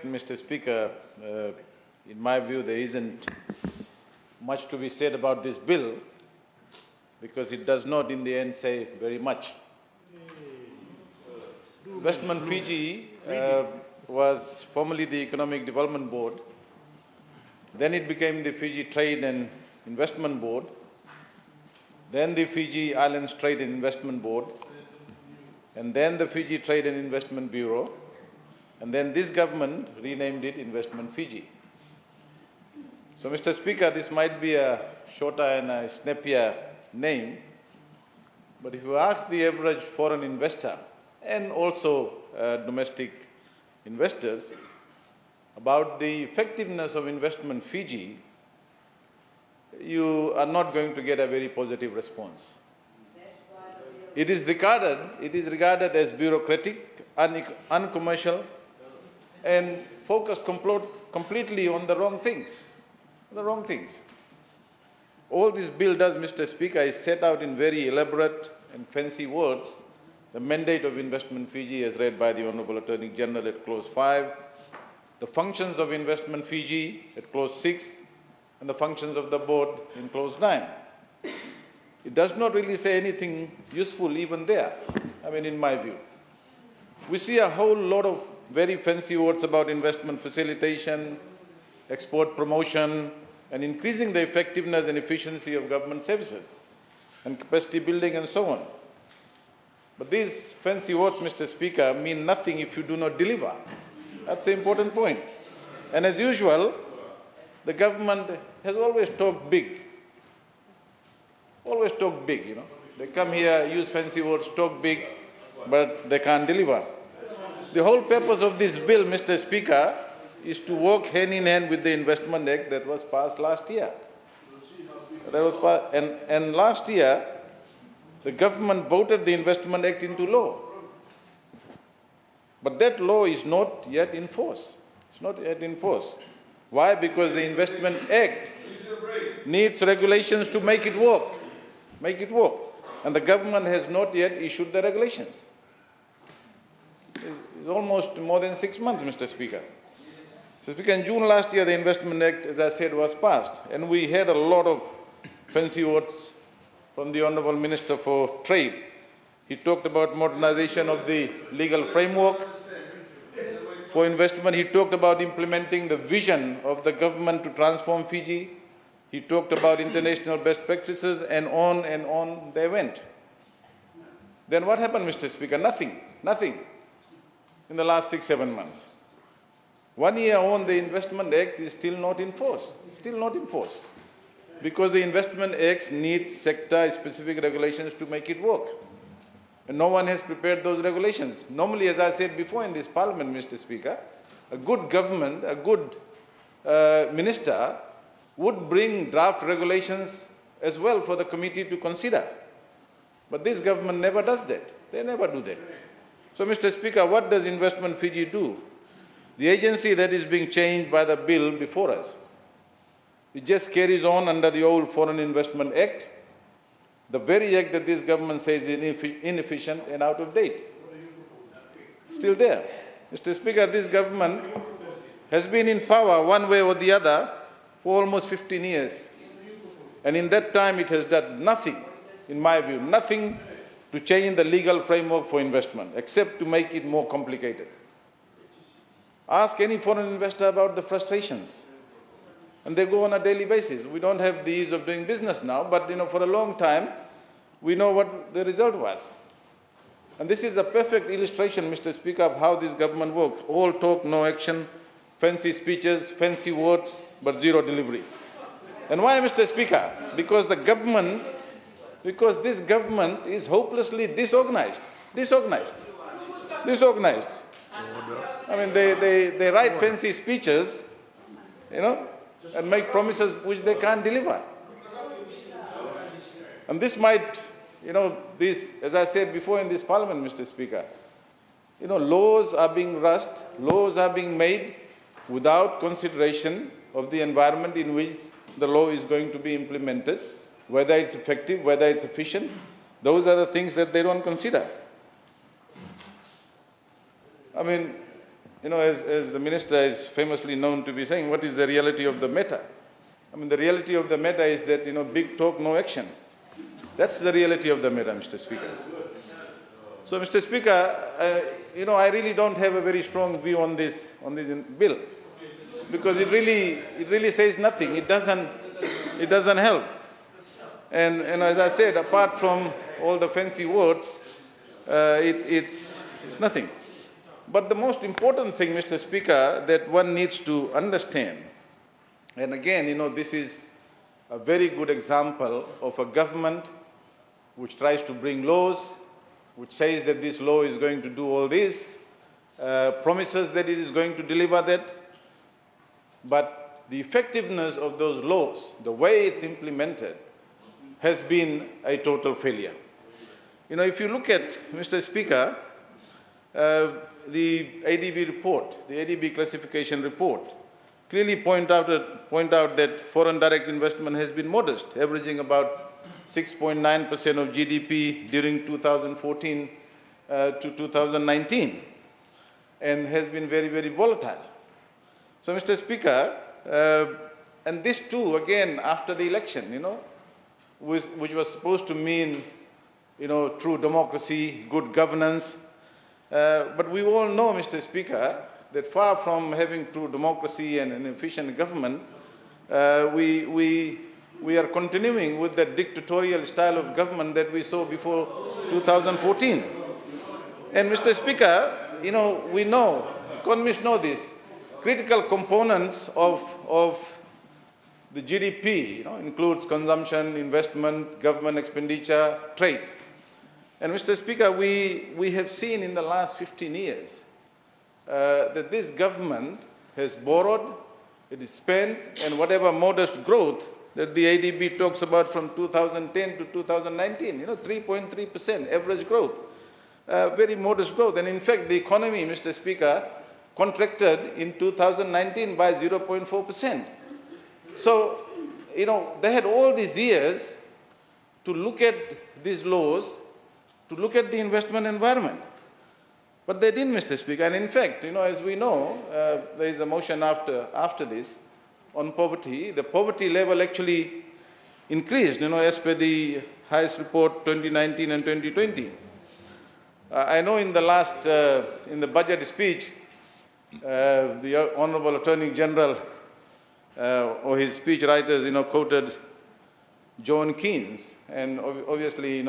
respect, Mr. Speaker, in my view, there isn't much to be said about this bill because it does not, in the end, say very much. Investment Fiji was formerly the Economic Development Board. Then it became the Fiji Trade and Investment Board. Then the Fiji Islands Trade and Investment Board. And then the Fiji Trade and Investment Bureau. And then this government renamed it Investment Fiji. So, Mr. Speaker, this might be a shorter and a snappier name, but if you ask the average foreign investor and also domestic investors about the effectiveness of Investment Fiji, you are not going to get a very positive response. It is regarded as bureaucratic, uncommercial, and focused completely on the wrong things. All this bill does, Mr. Speaker, is set out in very elaborate and fancy words the mandate of Investment Fiji as read by the Honourable Attorney General at Clause 5, the functions of Investment Fiji at Clause 6, and the functions of the board in Clause 9. It does not really say anything useful even there, in my view. We see a whole lot of very fancy words about investment facilitation, export promotion, and increasing the effectiveness and efficiency of government services, and capacity building and so on. But these fancy words, Mr. Speaker, mean nothing if you do not deliver. That's the important point. And as usual, the government has always talked big. Always talk big, They come here, use fancy words, talk big, but they can't deliver. The whole purpose of this bill, Mr. Speaker, is to work hand in hand with the Investment Act that was passed last year. And last year, the government voted the Investment Act into law. But that law is not yet in force. It's not yet in force. Why? Because the Investment Act needs regulations to make it work. And the government has not yet issued the regulations. It's almost more than 6 months, Mr. Speaker. So, Speaker, in June last year, the Investment Act, as I said, was passed. And we had a lot of fancy words from the Honourable Minister for Trade. He talked about modernisation of the legal framework for investment. He talked about implementing the vision of the government to transform Fiji. He talked about international best practices, and on they went. Then what happened, Mr. Speaker? Nothing in the last 6-7 months. 1 year on, the Investment Act is still not in force. Because the Investment Act needs sector-specific regulations to make it work. And no one has prepared those regulations. Normally, as I said before in this Parliament, Mr. Speaker, a good government, a good minister would bring draft regulations as well for the committee to consider. But this government never does that. They never do that. So, Mr. Speaker, what does Investment Fiji do? The agency that is being changed by the bill before us, it just carries on under the old Foreign Investment Act, the very act that this government says is inefficient and out of date. Still there. Mr. Speaker, this government has been in power one way or the other for almost 15 years. And in that time, it has done nothing, in my view, nothing to change the legal framework for investment, except to make it more complicated. Ask any foreign investor about the frustrations. And they go on a daily basis. We don't have the ease of doing business now, but for a long time, we know what the result was. And this is a perfect illustration, Mr. Speaker, of how this government works. All talk, no action, fancy speeches, fancy words, but zero delivery. And why, Mr. Speaker? Because this government is hopelessly disorganized. They write fancy speeches, and make promises which they can't deliver. And this might, as I said before in this Parliament, Mr. Speaker, laws are being rushed, laws are being made without consideration of the environment in which the law is going to be implemented, whether it's effective, whether it's efficient. Those are the things that they don't consider. as the minister is famously known to be saying, what is the reality of the matter? I mean, the reality of the matter is that, big talk, no action. That's the reality of the matter, Mr. Speaker. So, Mr. Speaker, I really don't have a very strong view on this bill, because it really says nothing. It doesn't help. And as I said, apart from all the fancy words, it's nothing. But the most important thing, Mr. Speaker, that one needs to understand, and again, this is a very good example of a government which tries to bring laws, which says that this law is going to do all this, promises that it is going to deliver that, but the effectiveness of those laws, the way it's implemented, has been a total failure. If you look at, Mr. Speaker, the ADB report, the ADB classification report, clearly point out that foreign direct investment has been modest, averaging about 6.9% of GDP during 2014 to 2019, and has been very, very volatile. So, Mr. Speaker, and this too, again, after the election, which was supposed to mean, true democracy, good governance. But we all know, Mr. Speaker, that far from having true democracy and an efficient government, we are continuing with the dictatorial style of government that we saw before 2014. And, Mr. Speaker, we know, economists know this, critical components of the GDP, includes consumption, investment, government expenditure, trade. And, Mr. Speaker, we have seen in the last 15 years that this government has borrowed, it is spent, and whatever modest growth that the ADB talks about from 2010 to 2019, 3.3% average growth, very modest growth. And in fact, the economy, Mr. Speaker, contracted in 2019 by 0.4%. So, they had all these years to look at these laws, to look at the investment environment. But they didn't, Mr. Speaker. And in fact, as we know, there is a motion after this on poverty. The poverty level actually increased, as per the highest report 2019 and 2020. I know in the last, in the budget speech, the Honorable Attorney General or his speech writers, quoted John Keynes, and obviously, he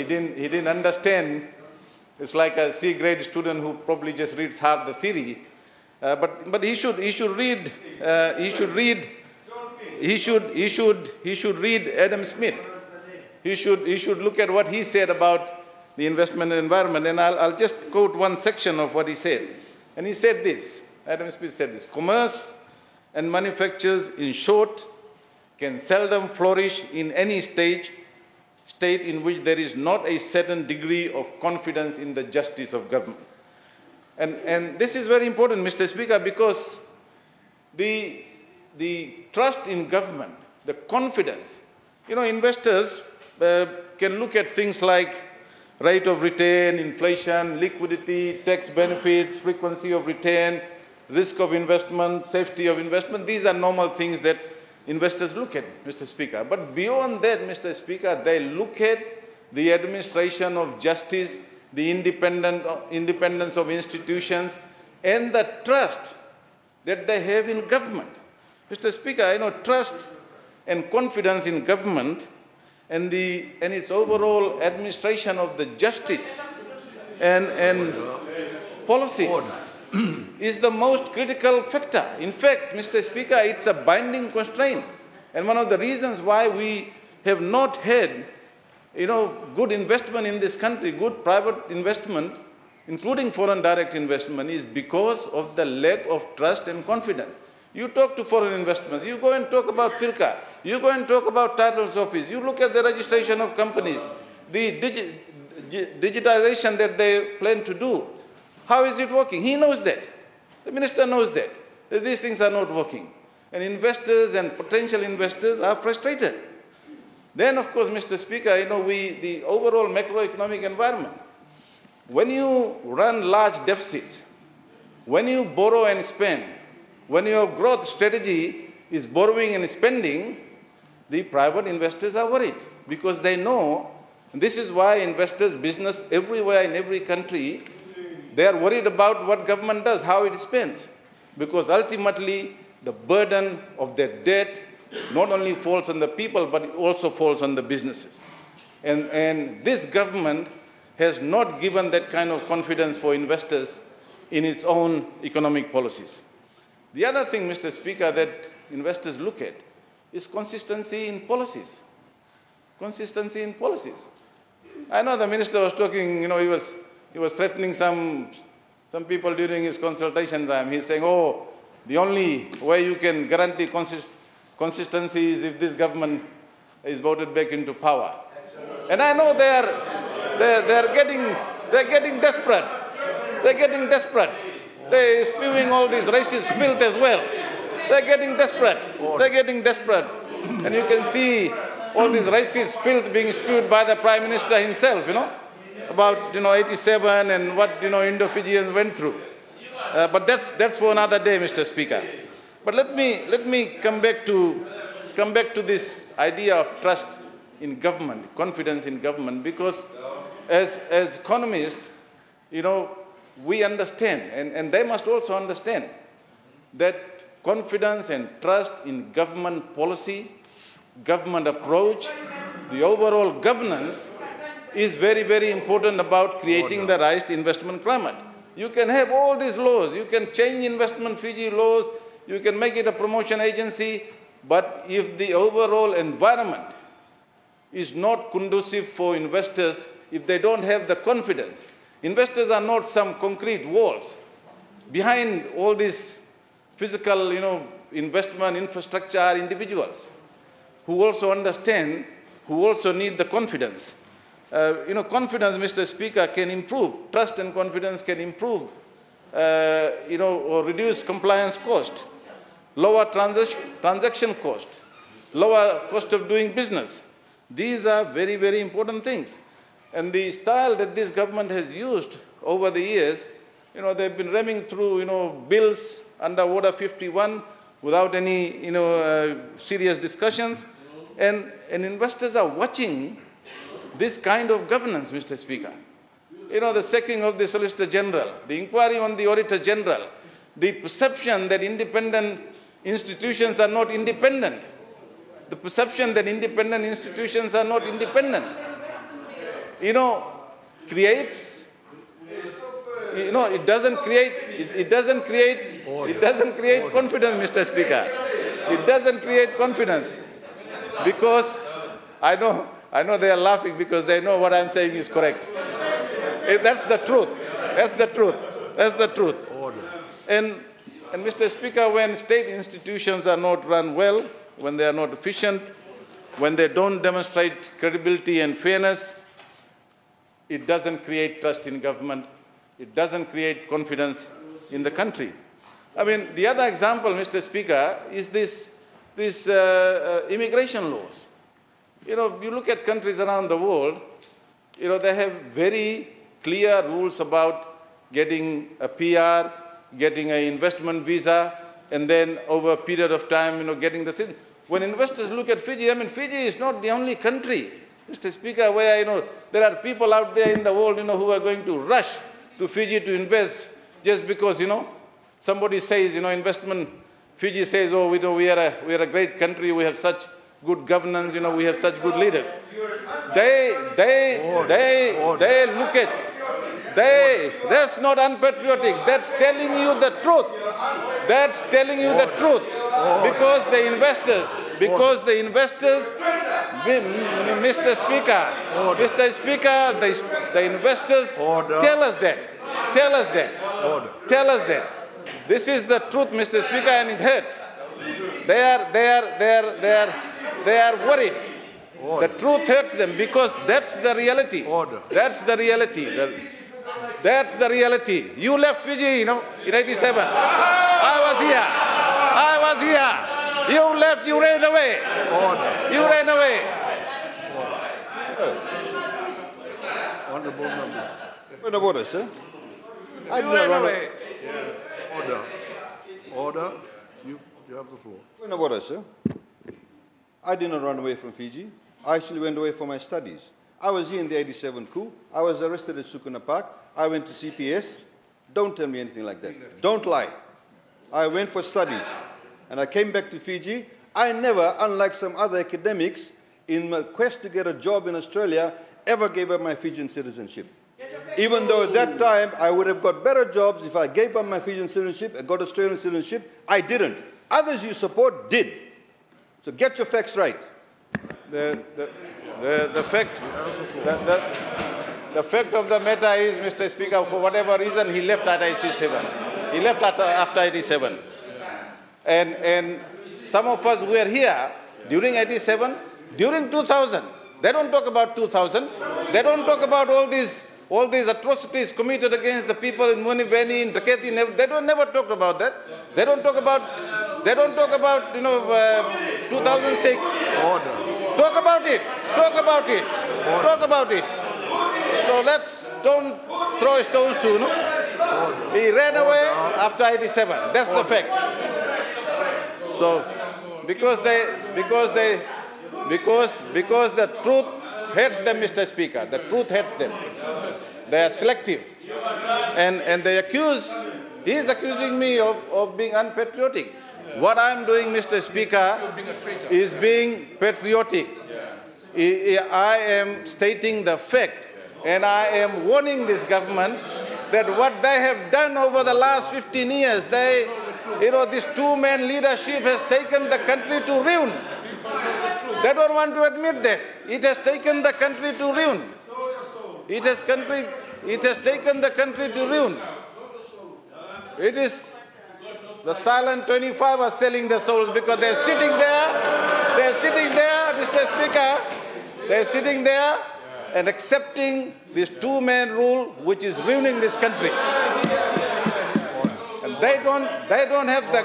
didn't understand. It's like a C-grade student who probably just reads half the theory. But he should read Adam Smith. He should look at what he said about the investment environment. And I'll just quote one section of what he said. And he said this, Adam Smith said this: commerce and manufactures, in short, can seldom flourish in any state in which there is not a certain degree of confidence in the justice of government. And this is very important, Mr. Speaker, because the trust in government, the confidence, investors can look at things like rate of return, inflation, liquidity, tax benefits, frequency of return, risk of investment, safety of investment. These are normal things that investors look at, Mr. Speaker. But beyond that, Mr. Speaker, they look at the administration of justice, the independence of institutions, and the trust that they have in government. Mr. Speaker, trust and confidence in government and its overall administration of the justice and policies is the most critical factor. In fact, Mr. Speaker, it's a binding constraint. And one of the reasons why we have not had, good investment in this country, good private investment, including foreign direct investment, is because of the lack of trust and confidence. You talk to foreign investments, you go and talk about FIRCA, you go and talk about titles office, you look at the registration of companies, the digitization that they plan to do. How is it working? He knows that. The minister knows that these things are not working. And investors and potential investors are frustrated. Then, of course, Mr. Speaker, the overall macroeconomic environment, when you run large deficits, when you borrow and spend, when your growth strategy is borrowing and spending, the private investors are worried because they know, and this is why investors, business everywhere in every country, they are worried about what government does, how it spends. Because ultimately, the burden of their debt not only falls on the people, but it also falls on the businesses. And this government has not given that kind of confidence for investors in its own economic policies. The other thing, Mr. Speaker, that investors look at is consistency in policies. Consistency in policies. I know the minister was talking, he was threatening some people during his consultation time. He's saying, oh, the only way you can guarantee consistency is if this government is voted back into power. And I know they're getting desperate. They're getting desperate. They're spewing all this racist filth as well. They're getting desperate. They're getting desperate. And you can see all this racist filth being spewed by the Prime Minister himself, about 87 and what Indo-Fijians went through. But that's for another day, Mr. Speaker. But let me come back to this idea of trust in government, confidence in government, because as economists, we understand, and they must also understand, that confidence and trust in government policy, government approach, the overall governance is very, very important about creating the right investment climate. You can have all these laws, you can change investment Fiji laws, you can make it a promotion agency, but if the overall environment is not conducive for investors, if they don't have the confidence, investors are not some concrete walls. Behind all this physical, investment infrastructure are individuals who also understand, who also need the confidence. Confidence, Mr. Speaker, can improve. Trust and confidence can improve, or reduce compliance cost, lower transaction cost, lower cost of doing business. These are very, very important things. And the style that this government has used over the years, they've been ramming through, bills under Order 51 without any, serious discussions. And investors are watching this kind of governance, Mr. Speaker. The sacking of the Solicitor General, the inquiry on the Auditor General, the perception that independent institutions are not independent, the perception that independent institutions are not independent, creates, it doesn't create confidence, Mr. Speaker. It doesn't create confidence, because I know they are laughing because they know what I'm saying is correct. That's the truth. That's the truth. That's the truth. And Mr. Speaker, when state institutions are not run well, when they are not efficient, when they don't demonstrate credibility and fairness, it doesn't create trust in government. It doesn't create confidence in the country. I mean, the other example, Mr. Speaker, is these immigration laws. You look at countries around the world, they have very clear rules about getting a PR, getting an investment visa, and then over a period of time, getting the thing. When investors look at Fiji, Fiji is not the only country, Mr. Speaker, where, there are people out there in the world, who are going to rush to Fiji to invest just because, somebody says, investment, Fiji says, oh, we are a great country, we have such good governance, we have such good leaders. They look at, that's not unpatriotic, that's telling you the truth. That's telling you the truth. Because the investors, Mr. Speaker, the investors tell us that. This is the truth, Mr. Speaker, and it hurts. They are worried. The truth hurts them because that's the reality. That's the reality. That's the reality. You left Fiji, in 87. I was here. You left, you ran away. You ran away. Honorable members. Point of order, sir. You ran away. Order. Order. You have the floor. Point of order, sir. I did not run away from Fiji. I actually went away for my studies. I was here in the 87 coup. I was arrested at Sukuna Park. I went to CPS. Don't tell me anything like that. Don't lie. I went for studies. And I came back to Fiji. I never, unlike some other academics, in my quest to get a job in Australia, ever gave up my Fijian citizenship. Even though at that time I would have got better jobs if I gave up my Fijian citizenship and got Australian citizenship, I didn't. Others you support did. So get your facts right. The fact of the matter is, Mr. Speaker, for whatever reason, he left at 87. He left after 87. And some of us were here during 87, during 2000. They don't talk about 2000. They don't talk about all these atrocities committed against the people in Muniveni, in Raketi. They never talk about that. They don't talk about 2006. Order. Talk about it. Talk about it. Order. Talk about it. So don't throw stones to. No? He ran away after 87. That's the fact. So because the truth hurts them, Mr. Speaker. The truth hurts them. They are selective, and they accuse. He is accusing me of being unpatriotic. What I am doing, Mr. Speaker, is being patriotic. I am stating the fact, and I am warning this government that what they have done over the last 15 years, this two-man leadership has taken the country to ruin. They don't want to admit that. It has taken the country to ruin. It has taken the country to ruin. It is the silent 25 are selling their souls because they're sitting there, Mr. Speaker, they're sitting there and accepting this two-man rule which is ruining this country. And they don't have the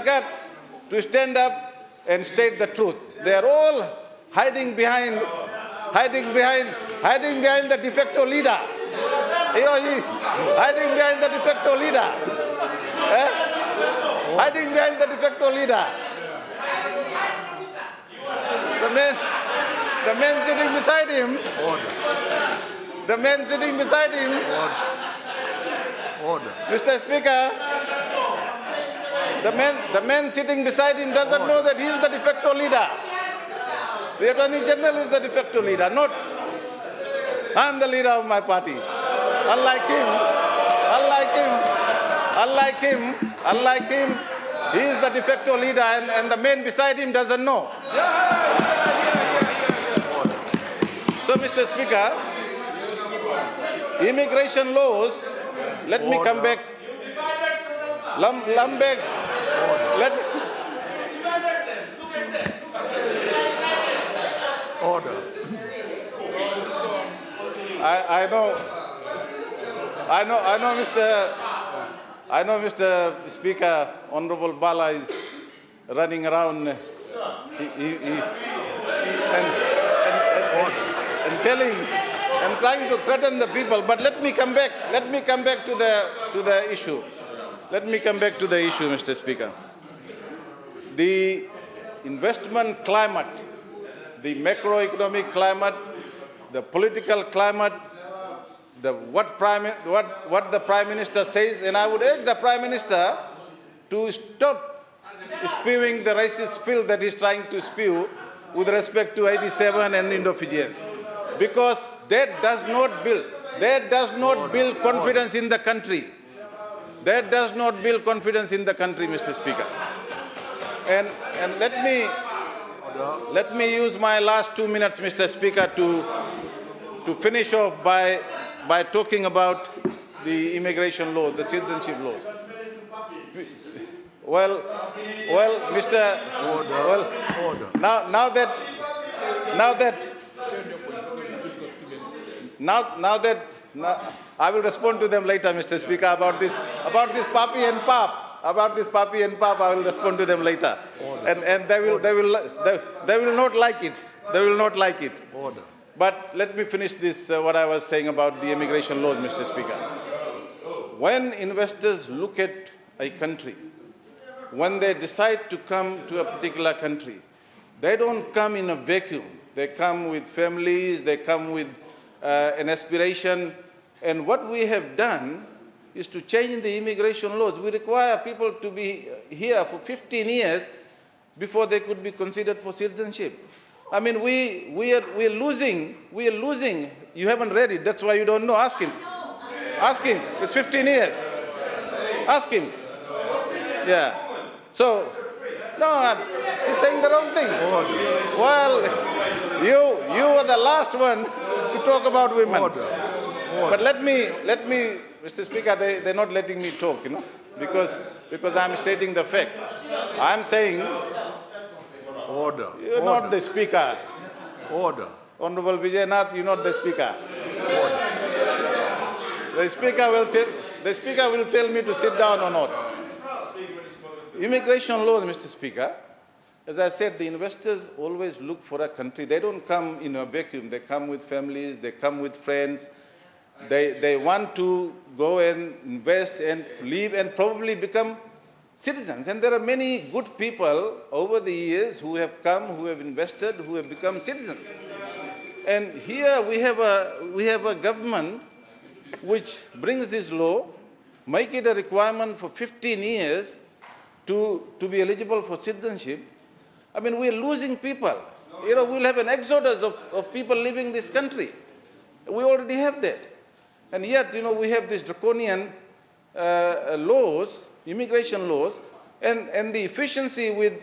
guts to stand up and state the truth. They are all hiding behind the de facto leader. Hiding behind the de facto leader. Hiding behind the de facto leader. The man sitting beside him. The man sitting beside him. Order. Mr. Speaker, the man sitting beside him doesn't know that he is the de facto leader. The Attorney General is the de facto leader, not I am the leader of my party. Unlike him, he is the de facto leader and the man beside him doesn't know. So, Mr. Speaker, immigration laws, let me come back. Lumbek, Order. I know, Mr. Speaker, Honorable Bala is running around and telling and trying to threaten the people. But let me come back to the issue. Let me come back to the issue, Mr. Speaker. The investment climate, the macroeconomic climate, the political climate, what the Prime Minister says, and I would urge the Prime Minister to stop spewing the racist filth that he's trying to spew with respect to 87 and Indo-Fijians, because that does not build confidence in the country. That does not build confidence in the country, Mr. Speaker. And let me use my last 2 minutes, Mr. Speaker, to finish off by talking about the immigration laws, the citizenship laws. Well, Mr. Order. Now that I will respond to them later, Mr. Speaker, about this puppy and pup. About this puppy and pup, I will respond to them later. And they will not like it. They will not like it. Order. But let me finish this, what I was saying about the immigration laws, Mr. Speaker. when investors look at a country, when they decide to come to a particular country, they don't come in a vacuum. They come with families, they come with an aspiration. And what we have done is to change the immigration laws. We require people to be here for 15 years before they could be considered for citizenship. I mean, we're losing. You haven't read it, that's why you don't know. Ask him. Ask him. It's 15 years. Ask him. Yeah. So, no, she's saying the wrong thing. Well, you were the last one to talk about women. But let me, Mr. Speaker, they're not letting me talk, because I'm stating the fact. I'm saying, Order. you're not the Speaker. Order. Honorable Vijayanath, you're not the Speaker. The Speaker will tell me to sit down or not. Immigration laws, Mr. Speaker, as I said, the investors always look for a country. They don't come in a vacuum. They come with families, they come with friends. They want to go and invest and live and probably become citizens. And there are many good people over the years who have come, who have invested, who have become citizens. And here we have a government which brings this law, make it a requirement for 15 years to be eligible for citizenship. I mean, we're losing people. We'll have an exodus of people leaving this country. We already have that. And yet, we have these draconian laws, immigration laws, and the efficiency with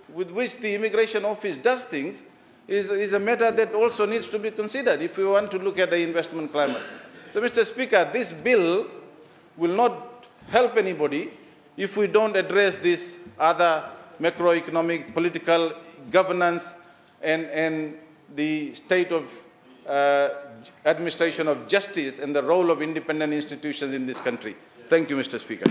which the immigration office does things is a matter that also needs to be considered if we want to look at the investment climate. So, Mr. Speaker, this bill will not help anybody if we don't address this other macroeconomic, political, governance, and the state of administration of justice and the role of independent institutions in this country. Thank you, Mr. Speaker.